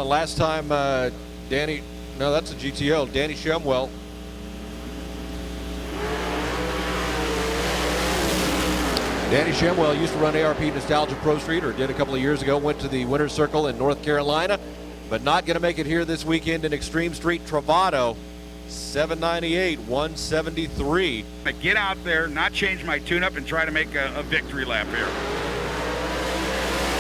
and last time Danny, no, that's a GTO, Danny Shumwell. Danny Shumwell used to run ARP Nostalgia Pro Street, or did a couple of years ago, went to the Winner's Circle in North Carolina, but not going to make it here this weekend in Extreme Street Travato. 798, 173. Get out there, not change my tune-up, and try to make a victory lap here.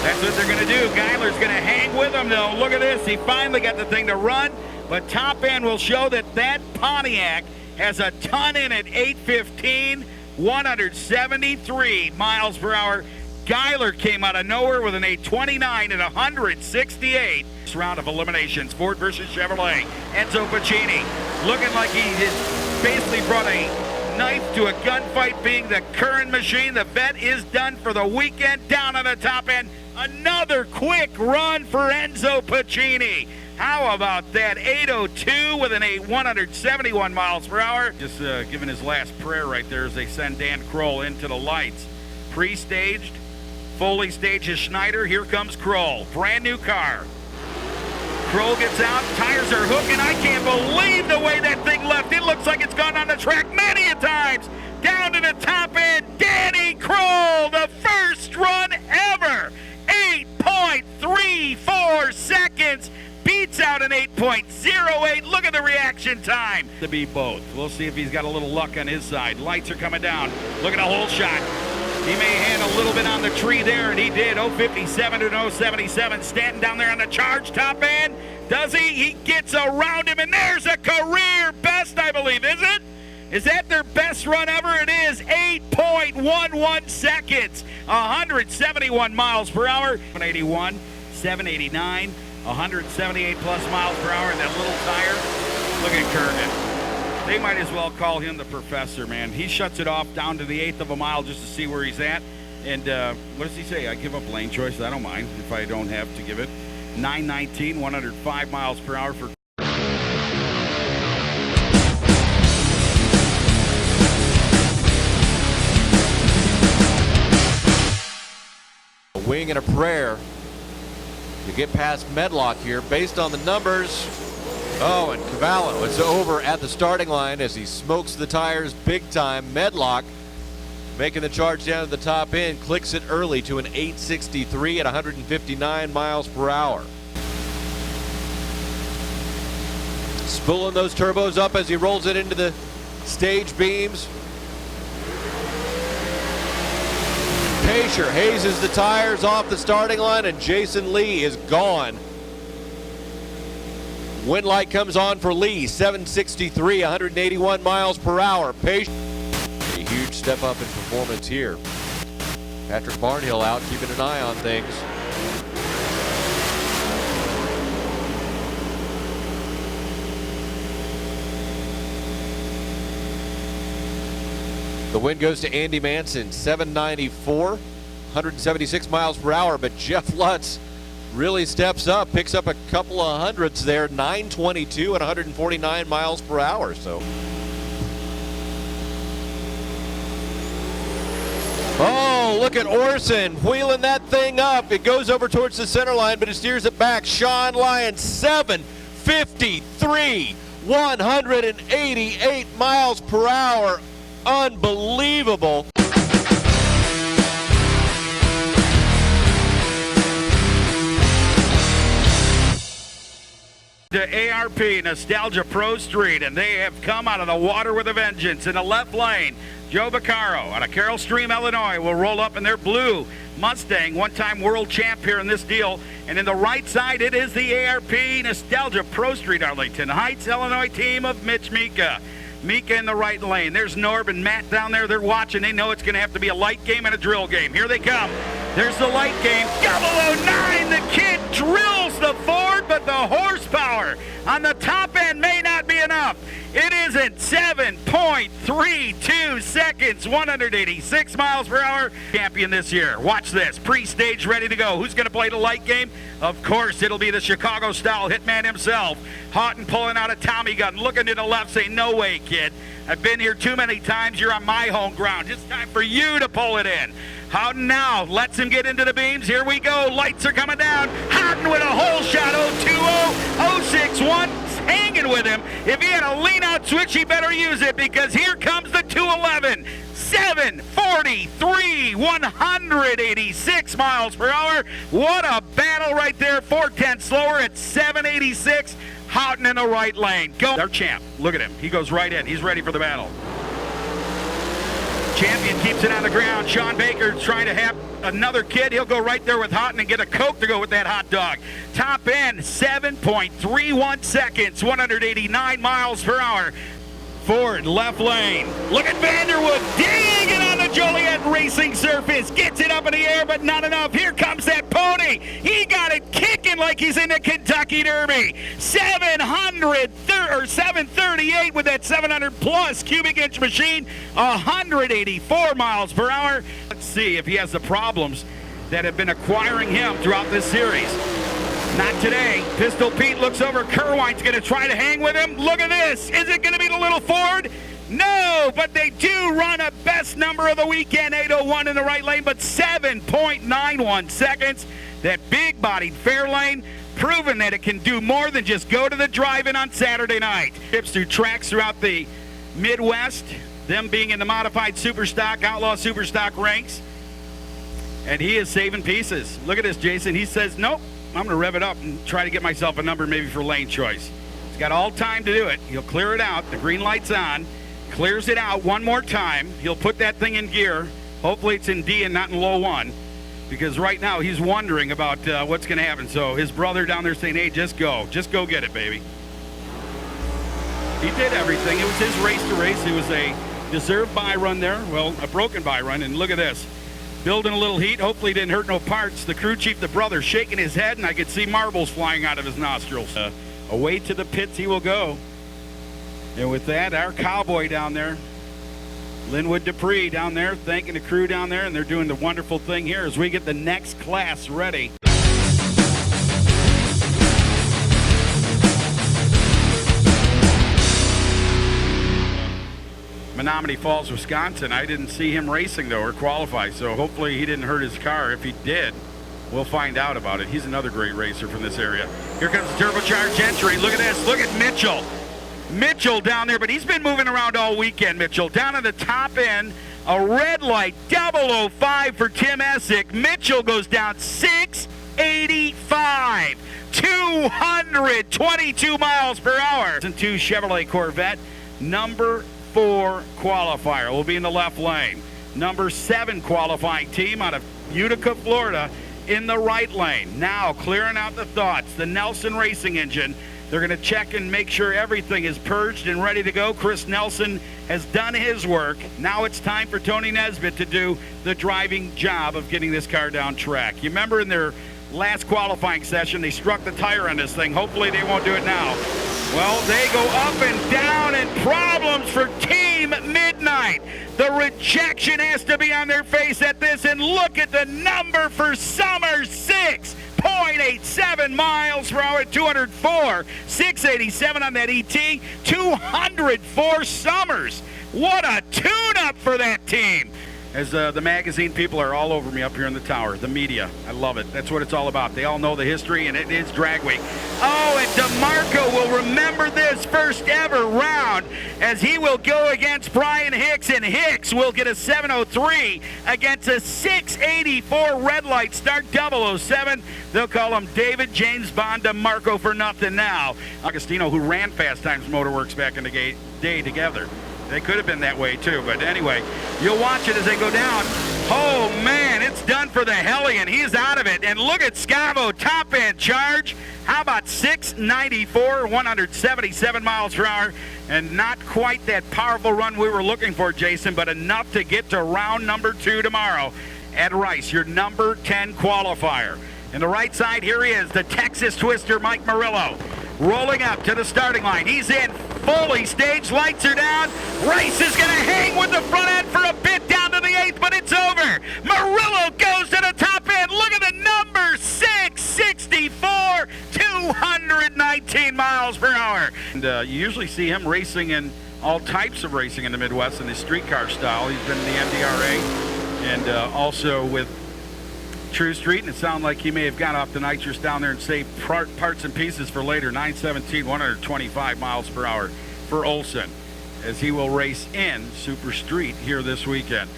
That's what they're going to do. Geiler's going to hang with him, though. Look at this. He finally got the thing to run, but top end will show that that Pontiac has a ton in it. 815, 173 miles per hour. Geiler came out of nowhere with an 829 and 168. This round of eliminations, Ford versus Chevrolet. Enzo Pacini looking like he has basically brought a knife to a gunfight, being the current machine. The vet is done for the weekend. Down on the top end, another quick run for Enzo Pacini. How about that? 802 with an 171 miles per hour. Just giving his last prayer right there as they send Dan Kroll into the lights. Pre-staged, fully staged is Schneider. Here comes Kroll. Brand new car. Kroll gets out, tires are hooking. I can't believe the way that thing left. It looks like it's gone on the track many a times. Down to the top end, Danny Kroll, the first run ever. 8.34 seconds, beats out an 8.08. Look at the reaction time. To be both. We'll see if he's got a little luck on his side. Lights are coming down. Look at a hole shot. He may hand a little bit on the tree there, and he did. 057 to 077. Stanton down there on the charge top end. Does he? He gets around him, and there's a career best, I believe, is it? Is that their best run ever? It is. 8.11 seconds. 171 miles per hour. 181, 789, 178 plus miles per hour in that little tire. Look at Kernan. They might as well call him the professor, man. He shuts it off down to the 1/8 of a mile just to see where he's at. And what does he say? I give up lane choice. I don't mind if I don't have to give it. 919, 105 miles per hour for. A wing and a prayer to get past Medlock here based on the numbers. Oh, and Cavallo is over at the starting line as he smokes the tires big time. Medlock making the charge down to the top end, clicks it early to an 863 at 159 miles per hour. Spooling those turbos up as he rolls it into the stage beams. Pacer hazes the tires off the starting line, and Jason Lee is gone. Wind light comes on for Lee, 763, 181 miles per hour. A huge step up in performance here. Patrick Barnhill out, keeping an eye on things. The win goes to Andy Manson, 794, 176 miles per hour, but Jeff Lutz really steps up, picks up a couple of hundredths there, 922 at 149 miles per hour. So, oh, look at Orson wheeling that thing up. It goes over towards the center line, but it steers it back. Sean Lyons, 753, 188 miles per hour. Unbelievable. To ARP Nostalgia Pro Street, and they have come out of the water with a vengeance. In the left lane, Joe Vaccaro out of Carroll Stream, Illinois, will roll up in their blue Mustang, one-time world champ here in this deal. And in the right side, it is the ARP Nostalgia Pro Street Arlington Heights, Illinois team of Mitch Mika. Mika in the right lane. There's Norb and Matt down there. They're watching. They know it's going to have to be a light game and a drill game. Here they come. There's the light game. 009. The kid drills the Ford, but the horsepower on the top end may not be enough. It isn't. 7.32 seconds, 186 miles per hour. Champion this year. Watch this. Pre-stage ready to go. Who's going to play the light game? Of course, it'll be the Chicago-style hitman himself. Houghton pulling out a Tommy gun, looking to the left, saying, no way, kid. I've been here too many times. You're on my home ground. It's time for you to pull it in. Houghton now lets him get into the beams. Here we go. Lights are coming down. Houghton with a hole shot. 020, 061. Hanging with him. If he had a lean out switch, he better use it, because here comes the 211. 743, 186 miles per hour. What a battle right there. 4/10 slower at 786. Houghton in the right lane. Go. Our champ. Look at him. He goes right in. He's ready for the battle. Champion keeps it on the ground. Sean Baker trying to have another kid. He'll go right there with Houghton and get a Coke to go with that hot dog. Top end, 7.31 seconds, 189 miles per hour. Ford, left lane. Look at Vanderwood digging on the Joliet racing surface. Gets it up in the air, but not enough. Here comes that pony. He got it kicking like he's in the Kentucky Derby. 738 with that 700-plus cubic inch machine. 184 miles per hour. Let's see if he has the problems that have been acquiring him throughout this series. Not today. Pistol Pete looks over. Kerwine's going to try to hang with him. Look at this. Is it going to be the little Ford? No, but they do run a best number of the weekend, 8:01 in the right lane, but 7.91 seconds. That big-bodied Fairlane, proving that it can do more than just go to the drive-in on Saturday night. Trips through tracks throughout the Midwest, them being in the modified Superstock, Outlaw Superstock ranks, and he is saving pieces. Look at this, Jason. He says, nope. I'm going to rev it up and try to get myself a number maybe for lane choice. He's got all time to do it. He'll clear it out. The green light's on. Clears it out one more time. He'll put that thing in gear. Hopefully it's in D and not in low 1. Because right now he's wondering about what's going to happen. So his brother down there saying, hey, just go. Just go get it, baby. He did everything. It was his race to race. It was a deserved buy run there. Well, a broken buy run. And look at this. Building a little heat. Hopefully didn't hurt no parts. The crew chief, the brother, shaking his head, and I could see marbles flying out of his nostrils. Away to the pits he will go. And with that, our cowboy down there, Linwood Dupree down there, thanking the crew down there, and they're doing the wonderful thing here as we get the next class ready. Menominee Falls, Wisconsin. I didn't see him racing, though, or qualify, so hopefully he didn't hurt his car. If he did, we'll find out about it. He's another great racer from this area. Here comes the turbocharged entry. Look at this. Look at Mitchell. Mitchell down there, but he's been moving around all weekend, Mitchell. Down at the top end, a red light, 005 for Tim Essick. Mitchell goes down 685, 222 miles per hour. And 2 Chevrolet Corvette, number 4 qualifier will be in the left lane. Number 7 qualifying team out of Utica, Florida, in the right lane. Now clearing out the thoughts, the Nelson Racing engine. They're going to check and make sure everything is purged and ready to go. Chris Nelson has done his work. Now it's time for Tony Nesbitt to do the driving job of getting this car down track. You remember in their last qualifying session, they struck the tire on this thing. Hopefully they won't do it now. Well, they go up and down, and problems for Team Midnight. The rejection has to be on their face at this, and look at the number for Summers, 6.87 miles per hour, 204, 687 on that ET, 204 Summers. What a tune-up for that team. As the magazine people are all over me up here in the tower, the media. I love it. That's what it's all about. They all know the history, and it is drag week. Oh, and DeMarco will remember this first ever round as he will go against Brian Hicks, and Hicks will get a 703 against a 684 red light start 007. They'll call him David James Bond DeMarco for nothing now. Augustino, who ran Fast Times Motorworks back in the day together. They could have been that way too, but anyway, you'll watch it as they go down. Oh man, it's done for the Hellion. He's out of it. And look at Scavo, top end charge. How about 694, 177 miles per hour, and not quite that powerful run we were looking for, Jason, but enough to get to round number 2 tomorrow. Ed Rice, your number 10 qualifier. In the right side, here he is, the Texas Twister, Mike Murillo. Rolling up to the starting line. He's in, fully staged, lights are down. Rice is going to hang with the front end for a bit down to the 8th, but it's over. Murillo goes to the top end. Look at the number, 664, 219 miles per hour. And you usually see him racing in all types of racing in the Midwest in the street car style. He's been in the NDRA. And also with True Street, and it sounded like he may have got off the nitrous down there and saved parts and pieces for later. 917, 125 miles per hour for Olson, as he will race in Super Street here this weekend.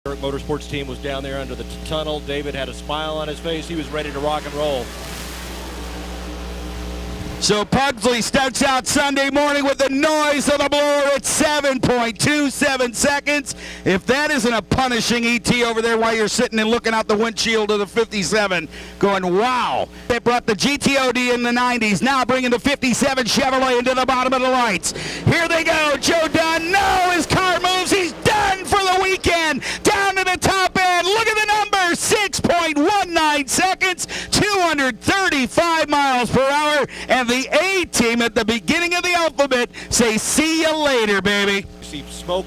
Motorsports team was down there under the tunnel. David had a smile on his face. He was ready to rock and roll. So Pugsley starts out Sunday morning with the noise of the blower at 7.27 seconds. If that isn't a punishing ET over there while you're sitting and looking out the windshield of the 57, going, wow. They brought the GTOD in the 90s, now bringing the 57 Chevrolet into the bottom of the lights. Here they go. Joe Dunn, no, his car moves. He's done for the weekend. Down to the top end. Look at the numbers. 6.19 seconds, 235 miles per hour. And the A team at the beginning of the alphabet say, see you later, baby. You see smoke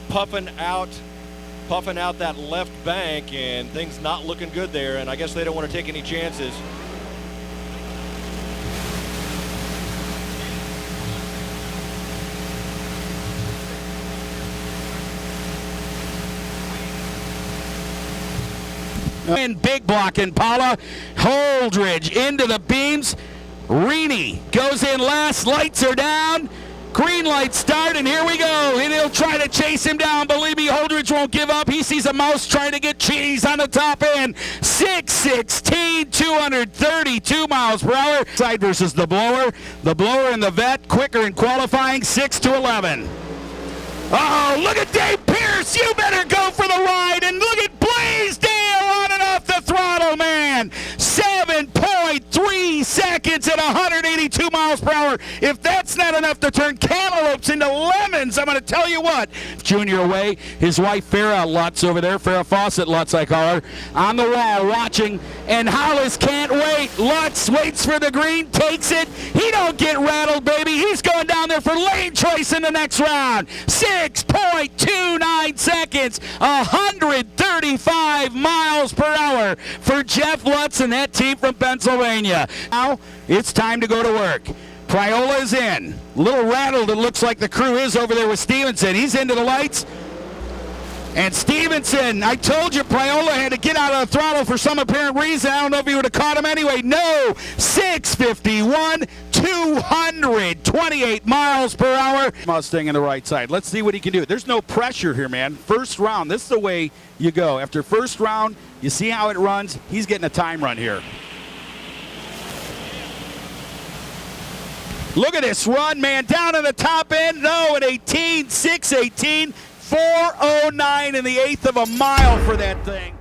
puffing out that left bank, and things not looking good there, and I guess they don't want to take any chances. In big block Impala, Holdridge into the beams. Reaney goes in last, lights are down. Green light start, and here we go. And he'll try to chase him down. Believe me, Holdridge won't give up. He sees a mouse trying to get cheese on the top end. 616, 232 miles per hour. Side versus the blower. The blower and the vet quicker in qualifying, 6 to 11. Oh, look at Dave Pierce. You better go for the ride. And look at Blaisdell on and off the throttle, man. 7.3 seconds at 182 miles per hour. If that's not enough to turn cantaloupes into lemons, I'm going to tell you what. Junior away, his wife Farrah Lutz over there, Farrah Fawcett Lutz I call her, on the wall watching, and Hollis can't wait. Lutz waits for the green, takes it. He don't get rattled, baby. He's going down there for lane choice in the next round. 6.29 seconds, 135 miles per hour for Jeff Lutz and that team from Pennsylvania. Now it's time to go to work. Priola is in. A little rattled, it looks like the crew is over there with Stevenson. He's into the lights. And Stevenson, I told you Priola had to get out of the throttle for some apparent reason. I don't know if he would have caught him anyway. No, 651, 228 miles per hour. Mustang on the right side. Let's see what he can do. There's no pressure here, man. First round, this is the way you go. After first round, you see how it runs. He's getting a time run here. Look at this run, man. Down to the top end. No, at 18, 618. 409 in the eighth of a mile for that thing.